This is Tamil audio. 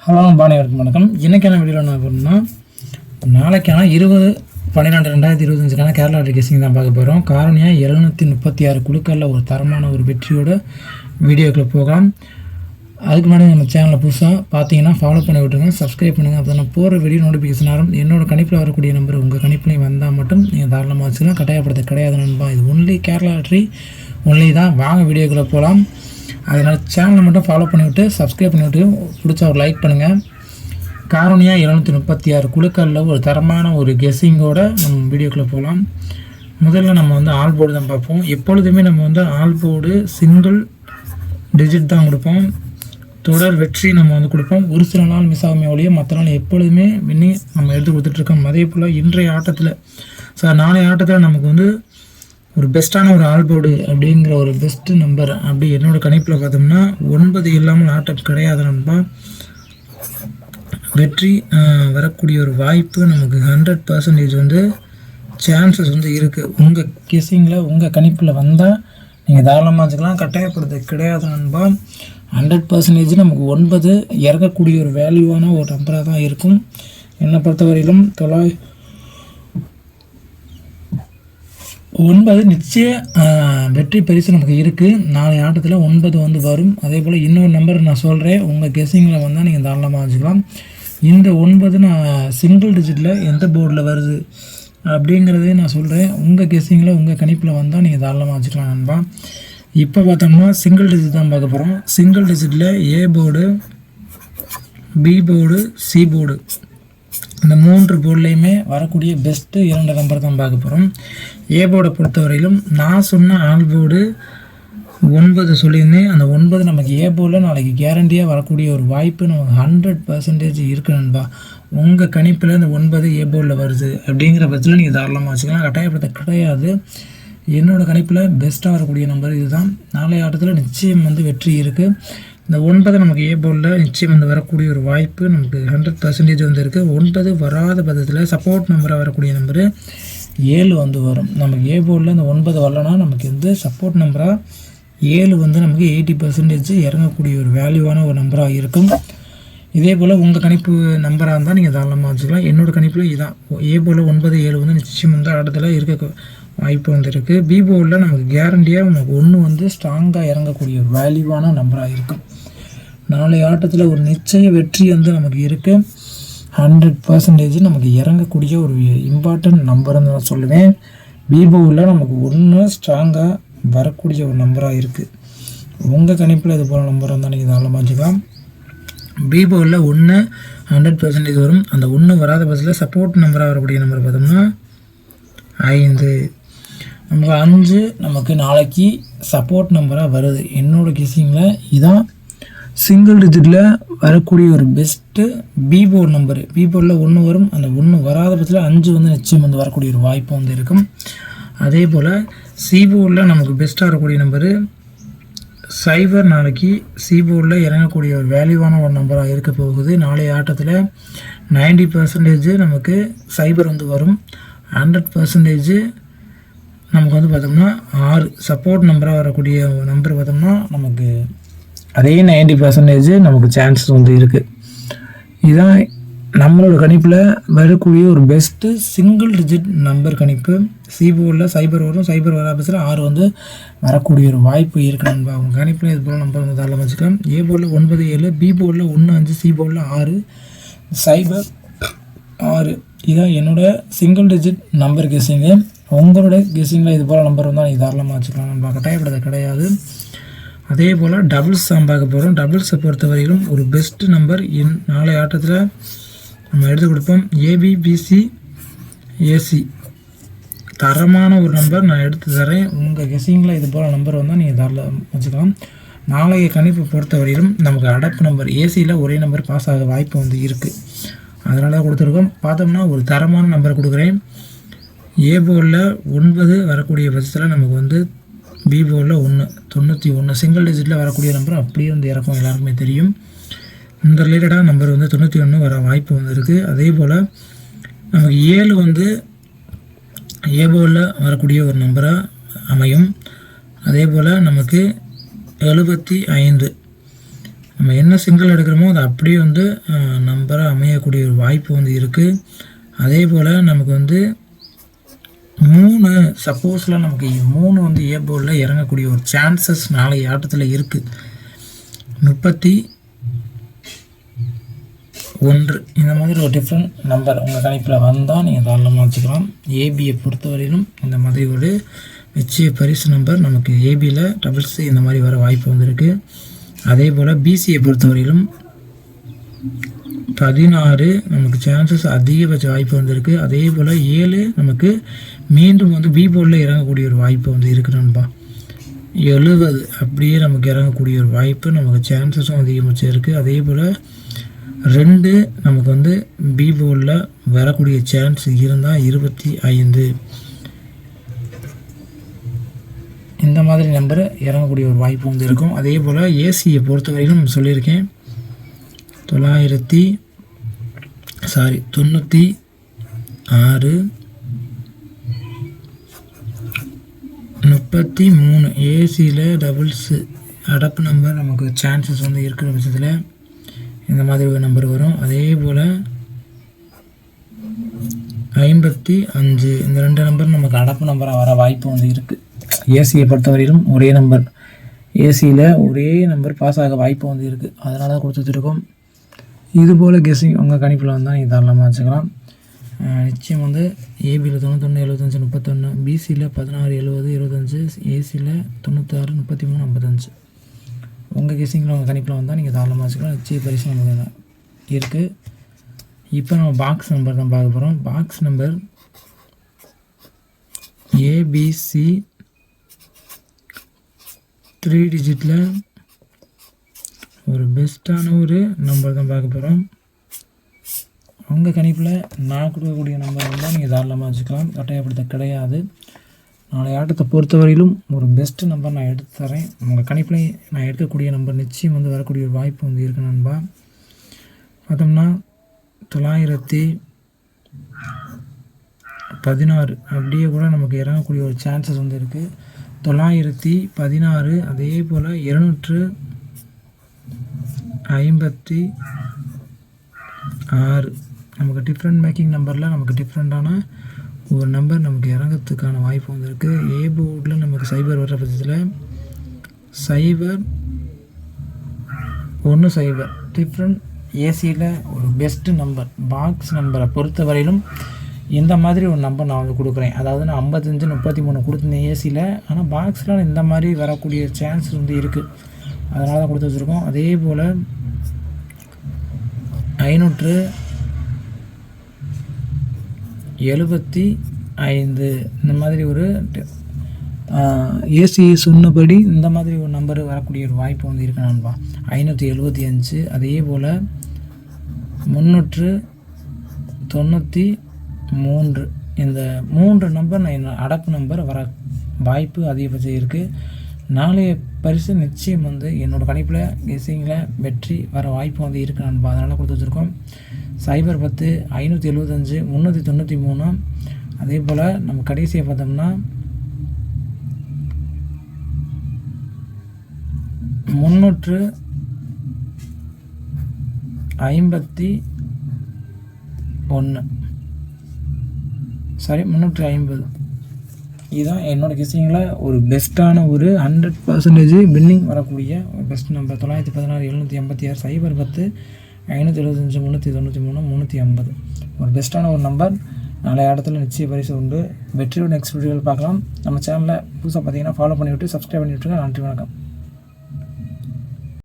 ஹலோ பாணிவருக்கு வணக்கம். இன்றைக்கான வீடியோவில் என்ன பண்ணணும்னா, நாளைக்கான 20/12/2025 கேரளா கெஸ்ஸிங் தான் பார்க்க போகிறோம். காரணியாக 736 குழுக்களில் ஒரு தரமான ஒரு வெற்றியோட வீடியோக்குள்ளே போகலாம். அதுக்கு முன்னாடி நம்ம சேனலில் புதுசாக பார்த்தீங்கன்னா ஃபாலோ பண்ணி விட்டுருங்க, சப்ஸ்கிரைப் பண்ணுங்கள். அப்போ நான் போகிற வீடியோ நோட்டிஃபிகேஷன் ஆகும். என்னோடய கணிப்பில் வரக்கூடிய நம்பர் உங்கள் கணிப்புலையும் வந்தால் மட்டும் நீங்கள் தாராளமாக வச்சுக்கலாம். கட்டாயப்படுத்த கிடையாது நண்பா. இது ஒன்லி கேரளா ஒன்லி தான். வாங்க வீடியோக்குள்ளே போகலாம். அதனால் சேனலை மட்டும் ஃபாலோ பண்ணிவிட்டு சப்ஸ்கிரைப் பண்ணிவிட்டு பிடிச்சா ஒரு லைக் பண்ணுங்கள். காரணியாக 736 குழுக்களில் ஒரு தரமான ஒரு கெஸ்ஸிங்கோட நம்ம வீடியோக்குள்ளே போகலாம். முதல்ல நம்ம ஆல் போர்டு தான் பார்ப்போம். எப்பொழுதுமே நம்ம ஆல் போர்டு சிங்கிள் டிஜிட் தான் கொடுப்போம். தொடர் வெற்றி நம்ம கொடுப்போம். ஒரு சில நாள் மிஸ் ஆகுமே ஒழிய மற்ற நாள் எப்பொழுதுமே வின்னி நம்ம எடுத்து கொடுத்துட்ருக்கோம். அதே போல் இன்றைய ஆட்டத்தில் நாளைய ஆட்டத்தில் நமக்கு ஒரு பெஸ்ட்டான ஒரு ஆல் போர்டு அப்படிங்கிற ஒரு பெஸ்ட்டு நம்பர் அப்படி என்னோடய கணிப்பில் பார்த்தோம்னா 9 இல்லாமல் ஆட்டம் கிடையாது நண்பா. வெற்றி வரக்கூடிய ஒரு வாய்ப்பு நமக்கு 100% சான்சஸ் இருக்குது. உங்கள் கெஸ்ஸிங்கில் உங்கள் கணிப்பில் வந்தால் நீங்கள் தாராளமாக வச்சுக்கலாம். கட்டாயப்படுத்த கிடையாது நண்பா. 100% நமக்கு 9 இறக்கக்கூடிய ஒரு வேல்யூவான ஒரு நம்பராக தான் இருக்கும். என்னை பொறுத்தவரையிலும் 9 நிச்சய வெற்றி பரிசு நமக்கு இருக்குது. நாளை ஆட்டத்தில் 9 வரும். அதே போல் இன்னொரு நம்பர் நான் சொல்கிறேன். உங்கள் கெஸ்ஸிங்கில் வந்தால் நீங்கள் தாராளமாக வச்சுக்கலாம். இந்த 9 நான் சிங்கிள் டிஜிட்டில் எந்த போர்டில் வருது அப்படிங்கிறதே நான் சொல்கிறேன். உங்கள் கெஸ்ஸிங்கில் உங்கள் கணிப்பில் வந்தால் நீங்கள் தாராளமாக வச்சுக்கலாம் நண்பா. இப்போ பார்த்தோம்னா சிங்கிள் டிஜிட் தான் பார்க்க போகிறோம். சிங்கிள் டிஜிட்டில் A board, B board, C board இந்த 3 போர்ட்லேயுமே வரக்கூடிய பெஸ்ட்டு 2 நம்பர் தான் பார்க்க போகிறோம். ஏ போர்டை பொறுத்தவரையிலும் நான் சொன்ன ஆல் போர்டு 9 சொல்லியிருந்தேன். அந்த 9 நமக்கு ஏ போர்டில் நாளைக்கு கேரண்டியாக வரக்கூடிய ஒரு வாய்ப்பு நமக்கு 100% இருக்குது நண்பா. உங்கள் கணிப்பில் இந்த 9 ஏ போர்டில் வருது அப்படிங்கிற பட்சத்தில் நீங்கள் தாராளமாக வச்சுக்கலாம். கட்டாயப்படுத்த கிடையாது. என்னோடய கணிப்பில் பெஸ்ட்டாக வரக்கூடிய நம்பர் இதுதான். நாளைய ஆட்டத்தில் நிச்சயம் வெற்றி இருக்குது. இந்த 9 நமக்கு ஏ போர்டில் நிச்சயம் வரக்கூடிய ஒரு வாய்ப்பு நமக்கு 100% இருக்குது. 9 வராத பட்சத்தில் சப்போர்ட் நம்பராக வரக்கூடிய நம்பரு 7 வரும். நமக்கு ஏ போர்டில் இந்த 9 வரலன்னா நமக்கு சப்போர்ட் நம்பராக 7 நமக்கு 80% இறங்கக்கூடிய ஒரு வேல்யூவான ஒரு நம்பராக இருக்கும். இதே போல் உங்கள் கணிப்பு நம்பராக இருந்தால் நீங்கள் தாராளமாக வச்சுக்கலாம். என்னோடய கணிப்பில் இதுதான். ஏ போர்டில் 9 7 நிச்சயம் ஆட்டத்தில் இருக்க வாய்ப்பு இருக்குது. பி போர்டில் நமக்கு கேரண்டியாக நமக்கு 1 ஸ்ட்ராங்காக இறங்கக்கூடிய ஒரு வேல்யூவான நம்பராக இருக்கும். நாளைய ஆட்டத்தில் ஒரு நிச்சய வெற்றி நமக்கு இருக்குது. 100% நமக்கு இறங்கக்கூடிய ஒரு இம்பார்ட்டன்ட் நம்பர்னு நான் சொல்லுவேன். பி போர்டில் நமக்கு 1 ஸ்ட்ராங்காக வரக்கூடிய ஒரு நம்பராக இருக்குது. உங்கள் கணிப்பில் இது போல் நம்பர் வந்தால் நீங்கள் தாராளமாக வச்சுக்கலாம். பி போர்டில் 1 100% வரும். அந்த 1 வராத பட்சத்தில் சப்போர்ட் நம்பராக வரக்கூடிய நம்பர் பார்த்தோம்னா 5. நமக்கு 5 நமக்கு நாளைக்கு சப்போர்ட் நம்பராக வருது. என்னோடய கெஸ்ஸிங்கில் இதான் சிங்கிள் டிஜிட்டில் வரக்கூடிய ஒரு best B board number. B போர்டில் 1 வரும். அந்த 1 வராத பட்சத்தில் 5 நிச்சயம் வரக்கூடிய ஒரு வாய்ப்பு இருக்கும். அதே போல் சி போர்டில் நமக்கு பெஸ்ட்டாக வரக்கூடிய நம்பரு 0 நாளைக்கு சி போர்டில் இறங்கக்கூடிய ஒரு வேல்யூவான ஒரு நம்பராக இருக்க போகுது. நாளைய ஆட்டத்தில் 90% நமக்கு 0 வரும். 100% நமக்கு பார்த்தோம்னா 6 சப்போர்ட் நம்பராக வரக்கூடிய நம்பர் பார்த்தோம்னா நமக்கு அதே 90% நமக்கு சான்சஸ் இருக்குது. இதுதான் நம்மளோட கணிப்பில் வரக்கூடிய ஒரு பெஸ்ட்டு சிங்கிள் டிஜிட் நம்பர் கணிப்பு. சி போர்டில் 0 வரும். 0 வர பட்சத்தில் 6 வரக்கூடிய ஒரு வாய்ப்பு இருக்குது நண்பா. அவங்க கணிப்பில் இது போல் நம்பர் தாராளமாக வச்சுக்கலாம். ஏ போர்டில் 9 7, பி போர்டில் 1 5, சி போர்டில் 6 0 6. இதுதான் என்னோடய சிங்கிள் டிஜிட் நம்பர் கெஸ்ஸிங்கு. உங்களோட கெஸ்ஸிங்கில் இது போல் நம்பர் வந்தால் நீங்கள் தாராளமாக வச்சுக்கலாம் நண்பா. கட்டாயப்படுத்த கிடையாது. அதே போல் டபுள்ஸ் தான் பார்க்க போகிறோம். டபுள்ஸை பொறுத்த வரையிலும் ஒரு பெஸ்ட்டு நம்பர் நாளைய ஆட்டத்தில் நம்ம எடுத்து கொடுப்போம். ஏபி பிசி ஏசி தரமான ஒரு நம்பர் நான் எடுத்து தரேன். உங்கள் கெஸ்ஸிங்கில் இது போல் நம்பர் வந்தால் நீங்கள் தாராளமாக வச்சுக்கலாம். நாளைய கணிப்பு பொறுத்த வரையிலும் நமக்கு அடப்பு நம்பர் ஏசியில் ஒரே நம்பர் பாஸ் ஆக வாய்ப்பு இருக்குது. அதனால தான் கொடுத்துருக்கோம். பார்த்தோம்னா ஒரு தரமான நம்பர் கொடுக்குறேன். ஏ போர்டில் 9 வரக்கூடிய பட்சத்தில் நமக்கு பி போர்டில் 1 91 சிங்கிள் டிஜிட்டில் வரக்கூடிய நம்பர் அப்படியே இறக்கும். எல்லாருக்குமே தெரியும். இந்த ரிலேட்டடாக நம்பர் 91 வர வாய்ப்பு இருக்குது. அதே போல் நமக்கு 7 ஏ போர்டில் வரக்கூடிய ஒரு நம்பராக அமையும். அதே போல் நமக்கு 75 நம்ம என்ன சிங்கிள் எடுக்கிறோமோ அது அப்படியே வந்து நம்பராக அமையக்கூடிய ஒரு வாய்ப்பு வந்து இருக்குது. அதே போல் நமக்கு வந்து 3 சப்போஸில் நமக்கு 3 வந்து ஏ போர்டில் இறங்கக்கூடிய ஒரு சான்சஸ் நாளைய ஆட்டத்தில் இருக்குது. 31 இந்த மாதிரி ஒரு டிஃப்ரெண்ட் நம்பர் உங்கள் கணிப்பில் வந்தால் நீங்கள் தாராளமாக வச்சுக்கலாம். ஏபியை பொறுத்தவரையிலும் இந்த மாதிரி ஒரு நிச்சய பரிசு நம்பர் நமக்கு ஏபியில் டபுள்ஸ் இந்த மாதிரி வர வாய்ப்பு வந்திருக்கு. அதே போல் பிசியை பொறுத்தவரையிலும் 16 நமக்கு சான்சஸ் அதிகபட்ச வாய்ப்பு வந்திருக்கு. அதே போல் 7 நமக்கு மீண்டும் வந்து பி போர்டில் இறங்கக்கூடிய ஒரு வாய்ப்பு வந்து இருக்குது நண்பா. 70 அப்படியே நமக்கு இறங்கக்கூடிய ஒரு வாய்ப்பு நமக்கு சான்சஸும் அதிகபட்சம் இருக்குது. அதே போல் 2 நமக்கு வந்து பி போர்டில் வரக்கூடிய சான்ஸ் இருந்தால் 25 இந்த மாதிரி நம்பர் இறங்கக்கூடிய ஒரு வாய்ப்பு வந்து இருக்கும். அதே போல் ஏசியை பொறுத்தவரையிலும் நம்ம சொல்லியிருக்கேன் 96 33 ஏசியில் டபுள்ஸு அடப்பு நம்பர் நமக்கு சான்சஸ் வந்து இருக்கிற பட்சத்தில் இந்த மாதிரி ஒரு நம்பர் வரும். அதே போல் 55 இந்த 2 நம்பர் நமக்கு அடப்பு நம்பராக வர வாய்ப்பு வந்து இருக்குது. ஏசியை பொறுத்தவரையிலும் ஒரே நம்பர் ஏசியில் ஒரே நம்பர் பாஸ் ஆக வாய்ப்பு வந்து இருக்குது. அதனால தான் கொடுத்துட்ருக்கோம். இதுபோல் கெஸ்ஸிங் உங்கள் கணிப்பில் வந்தால் நீங்கள் தாராளமாக வச்சுக்கலாம். நிச்சயம் வந்து ஏபியில் 91 75 31, பிசியில் 16 70 25, ஏசியில் 96 33 55 உங்கள் கெஸ்ஸிங்கில் உங்கள் கணிப்பில் வந்தால் நீங்கள் தாராளமாக வச்சுக்கலாம். நிச்சய பரிசு நமக்கு இருக்குது. இப்போ நம்ம பாக்ஸ் நம்பர் தான் பார்க்க போகிறோம். பாக்ஸ் நம்பர் ஏபிசி 3 டிஜிட்டில் ஒரு பெஸ்ட்டான ஒரு நம்பர் தான் பார்க்க போகிறோம். உங்கள் கணிப்பில் நான் கொடுக்கக்கூடிய நம்பர் வந்தால் நீங்கள் தாராளமாக வச்சுக்கலாம். கட்டாயப்படுத்த கிடையாது. நாளைய ஆட்டத்தை பொறுத்தவரையிலும் ஒரு பெஸ்ட்டு நம்பர் நான் எடுத்து தரேன். உங்கள் கணிப்பில் நான் எடுக்கக்கூடிய நம்பர் நிச்சயம் வந்து வரக்கூடிய ஒரு வாய்ப்பு வந்து இருக்கு நண்பா. பார்த்தோம்னா 916 அப்படியே கூட நமக்கு இறங்கக்கூடிய ஒரு சான்சஸ் வந்து இருக்குது. 916 அதே போல் 256 நமக்கு டிஃப்ரெண்ட் மேக்கிங் நம்பரில் நமக்கு டிஃப்ரெண்ட்டான ஒரு நம்பர் நமக்கு இறங்கிறதுக்கான வாய்ப்பு வந்திருக்கு. ஏ போர்டில் நமக்கு சைபர் வர்ற பட்சத்தில் 010 டிஃப்ரெண்ட் ஏசியில் ஒரு பெஸ்ட்டு நம்பர். பாக்ஸ் நம்பரை பொறுத்த வரையிலும் இந்த மாதிரி ஒரு நம்பர் நான் வந்து கொடுக்குறேன். அதாவது நான் 55 33 கொடுத்துருந்தேன் ஏசியில். ஆனால் பாக்ஸில் இந்த மாதிரி வரக்கூடிய சான்ஸ் வந்து இருக்குது. அதனால தான் கொடுத்து வச்சுருக்கோம். அதே போல் 575 இந்த மாதிரி ஒரு ஏசி சொன்னபடி இந்த மாதிரி ஒரு நம்பர் வரக்கூடிய ஒரு வாய்ப்பு வந்து இருக்கு நண்பா. 575 அதே போல் 393 இந்த 3 நம்பர் நான் அடப்பு நம்பர் வர வாய்ப்பு அதிகபட்சம் இருக்குது. நாளைய பரிசு நிச்சயம் வந்து என்னோடய கணிப்பில் கெஸ்ஸிங்கில் வெற்றி வர வாய்ப்பு வந்து இருக்குது நண்பா. அதனால் கொடுத்து வச்சுருக்கோம். 010 575 393 அதே போல் நம்ம கடைசியை பார்த்தோம்னா 350 இதுதான் என்னோடய கெஸ்ஸிங்கில் ஒரு பெஸ்ட்டான ஒரு 100% வின்னிங் வரக்கூடிய ஒரு பெஸ்ட் நம்பர். 916 786 010 575 393 350 ஒரு பெஸ்ட்டான ஒரு நம்பர். நாளைய இடத்துல நிச்சய பரிசு உண்டு. வெற்றியோட நெக்ஸ்ட் வீடியோவில் பார்க்கலாம். நம்ம சேனலில் புதுசாக பார்த்தீங்கன்னா ஃபாலோ பண்ணிவிட்டு சப்ஸ்கிரைப் பண்ணிவிட்டுருங்க. நன்றி, வணக்கம்.